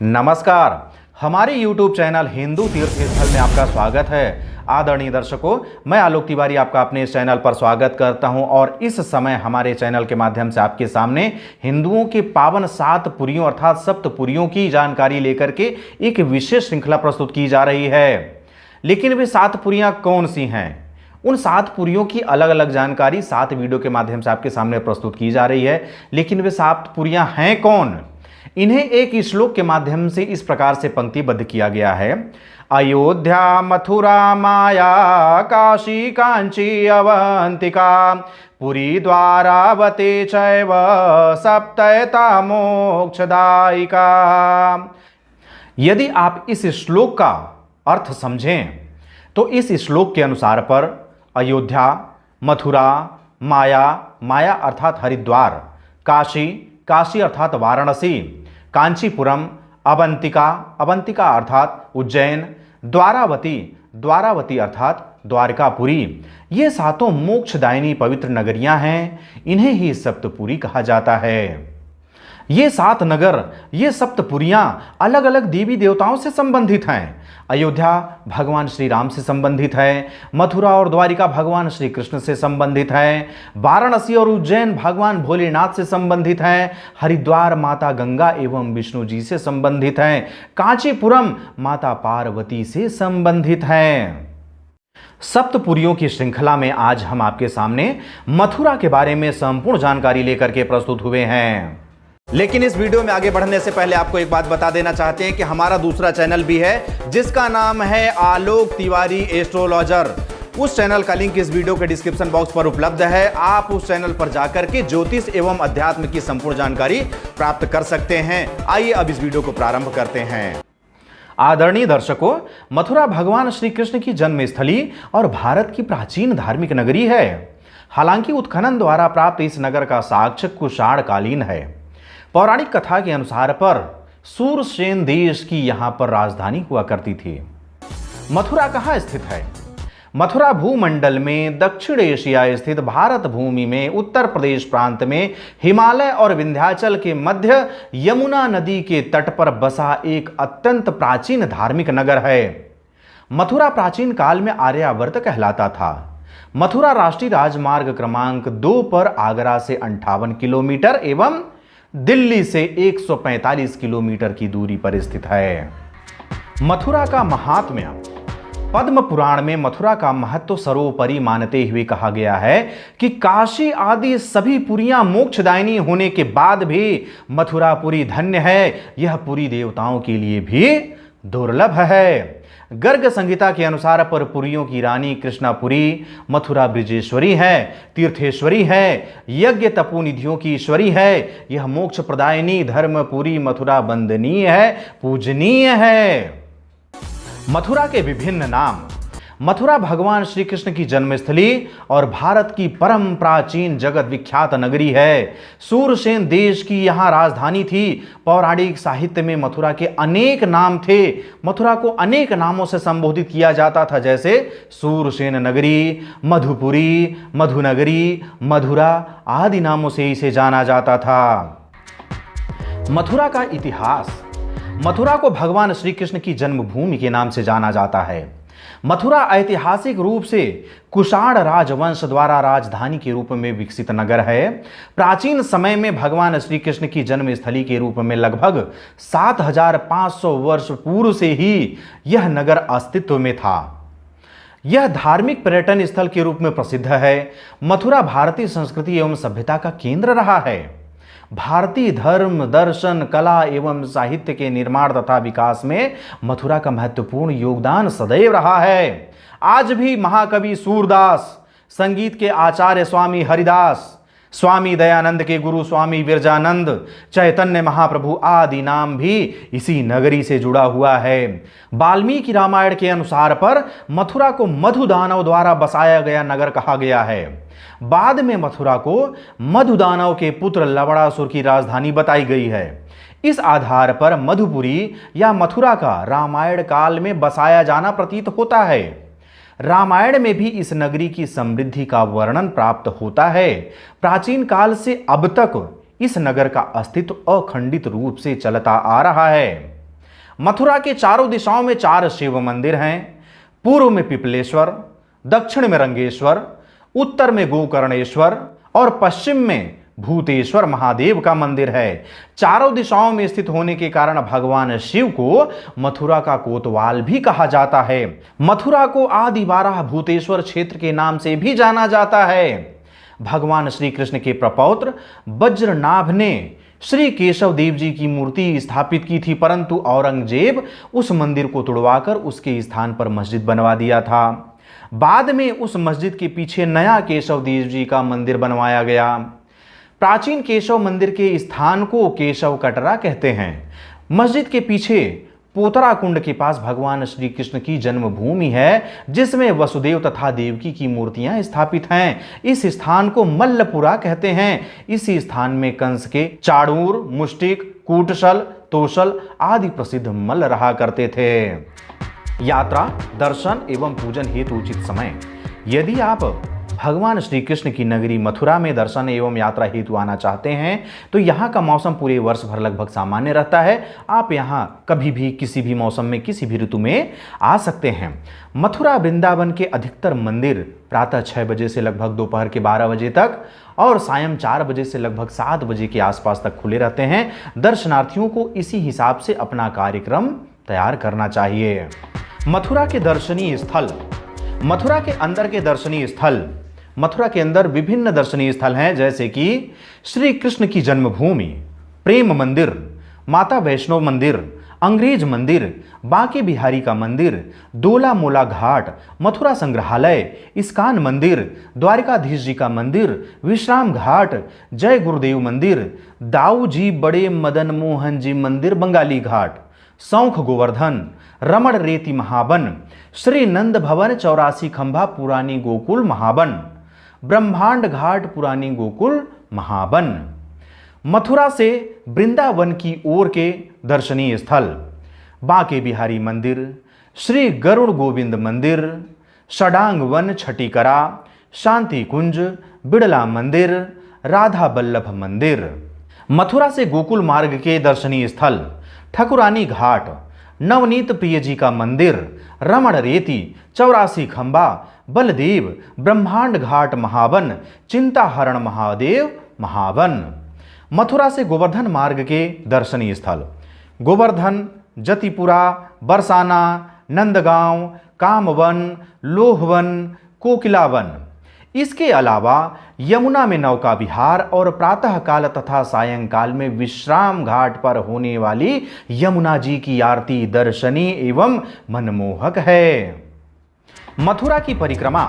नमस्कार, हमारे YouTube channel Hindu तीर्थ स्थल में आपका स्वागत है। आदरणीय दर्शकों, मैं आलोक तिवारी आपका अपने इस चैनल पर स्वागत करता हूं और इस समय हमारे चैनल के माध्यम से आपके सामने हिंदुओं के पावन 7 पुरियों अर्थात सप्तपुरियों की जानकारी लेकर के एक विशेष श्रृंखला प्रस्तुत की जा रही है। लेकिन वे 7 पुरियां कौन सी हैं? उन 7 पुरियों की अलग अलग जानकारी 7 वीडियो के माध्यम से आपके सामने प्रस्तुत की जा रही है। लेकिन वे 7 पुरियां हैं कौन? इन्हें एक श्लोक के माध्यम से इस प्रकार से पंक्तिबद्ध किया गया है। अयोध्या मथुरा माया काशी कांची अवंतिका पुरी द्वारावती चैव सप्तैता मोक्षदायिका। यदि आप इस श्लोक का अर्थ समझें तो इस श्लोक के अनुसार पर अयोध्या, मथुरा, माया अर्थात हरिद्वार, काशी अर्थात वाराणसी, कांचीपुरम, अवंतिका अर्थात उज्जैन, द्वारावती अर्थात द्वारकापुरी, ये 7 मोक्षदायिनी पवित्र नगरियां हैं। इन्हें ही सप्तपुरी कहा जाता है। ये 7 नगर, ये सप्तपुरियां अलग अलग देवी देवताओं से संबंधित हैं। अयोध्या भगवान श्री राम से संबंधित है, मथुरा और द्वारिका भगवान श्री कृष्ण से संबंधित है, वाराणसी और उज्जैन भगवान भोलेनाथ से संबंधित हैं, हरिद्वार माता गंगा एवं विष्णु जी से संबंधित हैं, कांचीपुरम माता पार्वती से संबंधित हैं। सप्तपुरियों की श्रृंखला में आज हम आपके सामने मथुरा के बारे में संपूर्ण जानकारी लेकर के प्रस्तुत हुए हैं। लेकिन इस वीडियो में आगे बढ़ने से पहले आपको एक बात बता देना चाहते हैं कि हमारा दूसरा चैनल भी है जिसका नाम है आलोक तिवारी एस्ट्रोलॉजर। उस चैनल का लिंक इस वीडियो के डिस्क्रिप्शन बॉक्स पर उपलब्ध है। आप उस चैनल पर जाकर के ज्योतिष एवं अध्यात्म की संपूर्ण जानकारी प्राप्त कर सकते हैं। आइए अब इस वीडियो को प्रारंभ करते हैं। आदरणीय दर्शकों, मथुरा भगवान श्री कृष्ण की जन्मस्थली और भारत की प्राचीन धार्मिक नगरी है। हालांकि उत्खनन द्वारा प्राप्त इस नगर का साक्ष्य कुषाण कालीन है। पौराणिक कथा के अनुसार पर सूरसेन देश की यहां पर राजधानी हुआ करती थी। मथुरा कहां स्थित है? मथुरा भूमंडल में दक्षिण एशिया स्थित भारत भूमि में उत्तर प्रदेश प्रांत में हिमालय और विंध्याचल के मध्य यमुना नदी के तट पर बसा एक अत्यंत प्राचीन धार्मिक नगर है। मथुरा प्राचीन काल में आर्यावर्त कहलाता था। मथुरा राष्ट्रीय राजमार्ग क्रमांक 2 पर आगरा से 58 किलोमीटर एवं दिल्ली से 145 किलोमीटर की दूरी पर स्थित है। मथुरा का महात्म्य। पद्म पुराण में मथुरा का महत्व सर्वोपरि मानते हुए कहा गया है कि काशी आदि सभी पुरियां मोक्षदायिनी होने के बाद भी मथुरापुरी धन्य है। यह पुरी देवताओं के लिए भी दुर्लभ है। गर्ग संहिता के अनुसार पर पुरियों की रानी कृष्णापुरी मथुरा ब्रिजेश्वरी है, तीर्थेश्वरी है, यज्ञ तपोनिधियों की ईश्वरी है। यह मोक्ष प्रदायिनी धर्मपुरी मथुरा वंदनीय है, पूजनीय है। मथुरा के विभिन्न नाम। मथुरा भगवान श्री कृष्ण की जन्मस्थली और भारत की परम प्राचीन जगत विख्यात नगरी है। सूरसेन देश की यहाँ राजधानी थी। पौराणिक साहित्य में मथुरा के अनेक नाम थे। मथुरा को अनेक नामों से संबोधित किया जाता था, जैसे सूरसेन नगरी, मधुपुरी, मधुनगरी, मधुरा आदि नामों से इसे जाना जाता था। मथुरा का इतिहास। मथुरा को भगवान श्री कृष्ण की जन्मभूमि के नाम से जाना जाता है। मथुरा ऐतिहासिक रूप से कुषाण राजवंश द्वारा राजधानी के रूप में विकसित नगर है। प्राचीन समय में भगवान श्री कृष्ण की जन्मस्थली के रूप में लगभग 7500 वर्ष पूर्व से ही यह नगर अस्तित्व में था। यह धार्मिक पर्यटन स्थल के रूप में प्रसिद्ध है। मथुरा भारतीय संस्कृति एवं सभ्यता का केंद्र रहा है। भारतीय धर्म, दर्शन, कला एवं साहित्य के निर्माण तथा विकास में मथुरा का महत्वपूर्ण योगदान सदैव रहा है। आज भी महाकवि सूरदास, संगीत के आचार्य स्वामी हरिदास, स्वामी दयानंद के गुरु स्वामी विरजानंद, चैतन्य महाप्रभु आदि नाम भी इसी नगरी से जुड़ा हुआ है। वाल्मीकि रामायण के अनुसार पर मथुरा को मधुदानव द्वारा बसाया गया नगर कहा गया है। बाद में मथुरा को मधुदानव के पुत्र लवणासुर की राजधानी बताई गई है। इस आधार पर मधुपुरी या मथुरा का रामायण काल में बसाया जाना प्रतीत होता है। रामायण में भी इस नगरी की समृद्धि का वर्णन प्राप्त होता है। प्राचीन काल से अब तक इस नगर का अस्तित्व अखंडित रूप से चलता आ रहा है। मथुरा के चारों दिशाओं में 4 शिव मंदिर हैं। पूर्व में पिपलेश्वर, दक्षिण में रंगेश्वर, उत्तर में गोकर्णेश्वर और पश्चिम में भूतेश्वर महादेव का मंदिर है। चारों दिशाओं में स्थित होने के कारण भगवान शिव को मथुरा का कोतवाल भी कहा जाता है। मथुरा को आदि 12 भूतेश्वर क्षेत्र के नाम से भी जाना जाता है। भगवान श्री कृष्ण के प्रपौत्र वज्रनाभ ने श्री केशव देव जी की मूर्ति स्थापित की थी, परंतु औरंगजेब उस मंदिर को तुड़वाकर उसके स्थान पर मस्जिद बनवा दिया था। बाद में उस मस्जिद के पीछे नया केशव देव जी का मंदिर बनवाया गया। प्राचीन केशव मंदिर के स्थान को केशव कटरा कहते हैं। मस्जिद के पीछे पोतरा कुंड के पास भगवान श्री कृष्ण की जन्मभूमि है, जिसमें वसुदेव तथा देवकी की मूर्तियां स्थापित हैं। इस स्थान को मल्लपुरा कहते हैं। इसी स्थान में कंस के चाणूर, मुष्टिक, कूटशल, तोशल आदि प्रसिद्ध मल्ल रहा करते थे। यात्रा, दर्शन एवं पूजन हेतु उचित समय। यदि आप भगवान श्री कृष्ण की नगरी मथुरा में दर्शन एवं यात्रा हेतु आना चाहते हैं तो यहाँ का मौसम पूरे वर्ष भर लगभग सामान्य रहता है। आप यहाँ कभी भी किसी भी मौसम में किसी भी ऋतु में आ सकते हैं। मथुरा वृंदावन के अधिकतर मंदिर प्रातः 6 बजे से लगभग दोपहर के 12 बजे तक और सायं 4 बजे से लगभग 7 बजे के आसपास तक खुले रहते हैं। दर्शनार्थियों को इसी हिसाब से अपना कार्यक्रम तैयार करना चाहिए। मथुरा के दर्शनीय स्थल। मथुरा के अंदर के दर्शनीय स्थल। मथुरा के अंदर विभिन्न दर्शनीय स्थल हैं, जैसे कि श्री कृष्ण की जन्मभूमि, प्रेम मंदिर, माता वैष्णो मंदिर, अंग्रेज मंदिर, बांके बिहारी का मंदिर, दोला मोला घाट, मथुरा संग्रहालय, इस्कान मंदिर, द्वारिकाधीश जी का मंदिर, विश्राम घाट, जय गुरुदेव मंदिर, दाऊ जी बड़े मदन मोहन जी मंदिर बंगाली घाट, सौंख गोवर्धन, रमण रेती महाबन, श्री नंद भवन 84 खंभा पुरानी गोकुल महाबन, ब्रह्मांड घाट पुरानी गोकुल महाबन। मथुरा से वृंदावन की ओर के दर्शनीय स्थल। बांके बिहारी मंदिर, श्री गरुड़ गोविंद मंदिर, षडांग वन छटीकरा, शांति कुंज, बिड़ला मंदिर, राधा बल्लभ मंदिर। मथुरा से गोकुल मार्ग के दर्शनीय स्थल। ठकुरानी घाट, नवनीत प्रिय जी का मंदिर, रमण रेती, 84 खंबा, बलदेव, ब्रह्मांड घाट महावन, चिंताहरण महादेव महावन। मथुरा से गोवर्धन मार्ग के दर्शनीय स्थल। गोवर्धन, जतिपुरा, बरसाना, नंदगांव, कामवन, लोहवन, कोकिलावन। इसके अलावा यमुना में नौका विहार और प्रातः काल तथा सायंकाल में विश्राम घाट पर होने वाली यमुना जी की आरती दर्शनीय एवं मनमोहक है। मथुरा की परिक्रमा।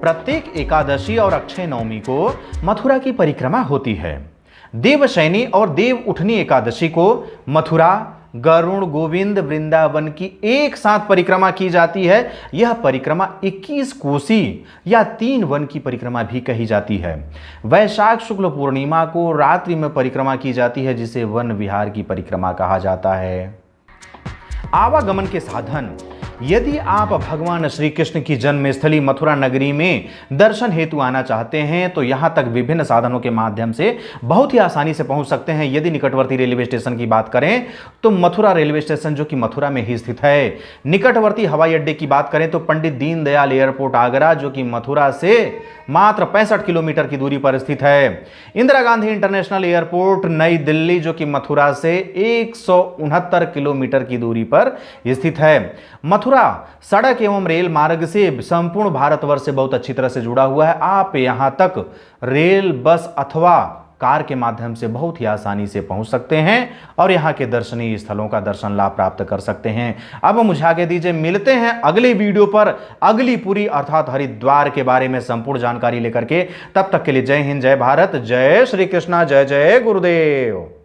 प्रत्येक एकादशी और अक्षय नवमी को मथुरा की परिक्रमा होती है। देवशयनी और देव उठनी एकादशी को मथुरा, गरुड़ गोविंद, वृंदावन की एक साथ परिक्रमा की जाती है। यह परिक्रमा 21 कोसी या 3 वन की परिक्रमा भी कही जाती है। वैशाख शुक्ल पूर्णिमा को रात्रि में परिक्रमा की जाती है, जिसे वन विहार की परिक्रमा कहा जाता है। आवागमन के साधन। यदि आप भगवान श्री कृष्ण की जन्मस्थली मथुरा नगरी में दर्शन हेतु आना चाहते हैं तो यहां तक विभिन्न साधनों के माध्यम से बहुत ही आसानी से पहुंच सकते हैं। यदि निकटवर्ती रेलवे स्टेशन की बात करें तो मथुरा रेलवे स्टेशन, जो कि मथुरा में ही स्थित है। निकटवर्ती हवाई अड्डे की बात करें तो पंडित दीनदयाल एयरपोर्ट आगरा, जो कि मथुरा से मात्र 65 किलोमीटर की दूरी पर स्थित है। इंदिरा गांधी इंटरनेशनल एयरपोर्ट नई दिल्ली, जो कि मथुरा से 169 किलोमीटर की दूरी पर स्थित है। मथुरा सड़क एवं रेल मार्ग से संपूर्ण भारतवर्ष से बहुत अच्छी तरह से जुड़ा हुआ है। आप यहां तक रेल, बस अथवा कार के माध्यम से बहुत ही आसानी से पहुंच सकते हैं और यहां के दर्शनीय स्थलों का दर्शन लाभ प्राप्त कर सकते हैं। अब मुझे आगे दीजिए, मिलते हैं अगले वीडियो पर अगली पुरी अर्थात हरिद्वार के बारे में संपूर्ण जानकारी लेकर के। तब तक के लिए जय हिंद, जय भारत, जय श्री कृष्णा, जय जय गुरुदेव।